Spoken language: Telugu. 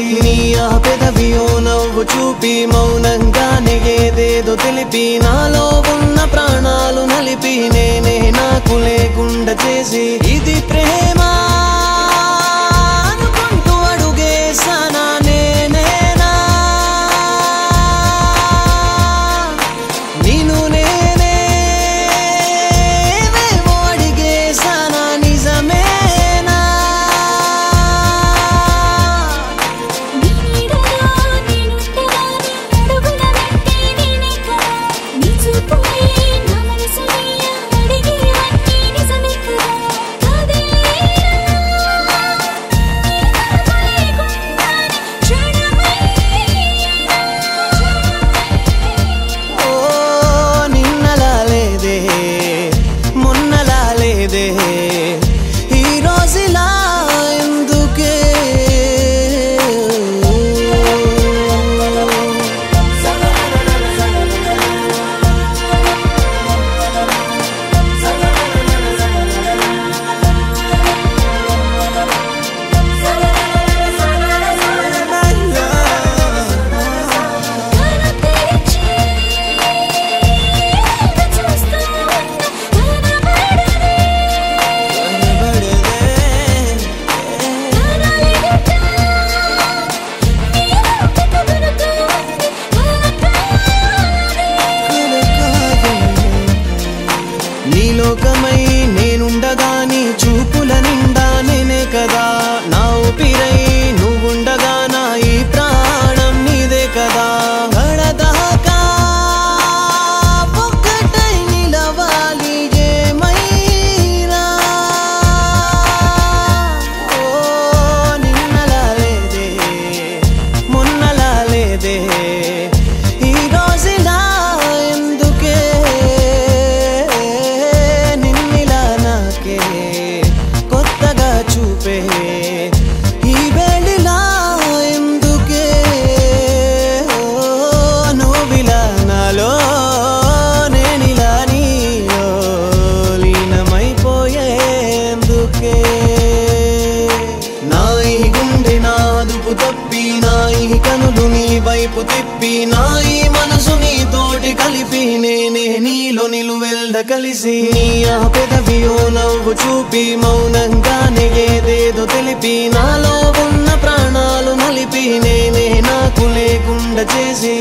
కలిసి నీ ఆ పెదవియో నవ్వు చూపి మౌనంగానే ఏదేదో తెలిపి నాలో ఉన్న ప్రాణాలు నలిపి నేనే నాకు లేకుండా చేసి ఇది ప్రేమ అనుకుంటూ అడుగేసానా నేనేనా నిన్ను నేనే ఏవేవో అడిగేసానా నిజమేనా ఈ రోజులా ఎందుకే లోకమై నేనుండగా నీ చూపుల నిండా నేనే కదా నా ఊపిరై నువ్వుండగా నా ఈ ప్రాణం నీదే కదా గడదాకా ఒక్కటై నిలవాలి ఏమైనా ఓ నిన్నలా లేదే మొన్నలా లేదే ఈ రోజులా ఎందుకే కొత్తగా చూపే ఈ వేళలా ఎందుకే నువ్విలా నాలో నేనిలా నీలో లీనమైపోయేందుకే నా ఈ గుండె నాదుపు తప్పి నా ఈ కనులు నీ వైపు తిప్పి నా ఈ మనసు నీతోటి కలిపి నేనే నీలో నిలువెల్ద కలిసి నీ ఆ పెదవియో నవ్వు చూపి మౌనంగానే ఏదేదో తెలిపి నాలో ఉన్న ప్రాణాలు నలిపి నేనే నాకు లేకుండా చేసి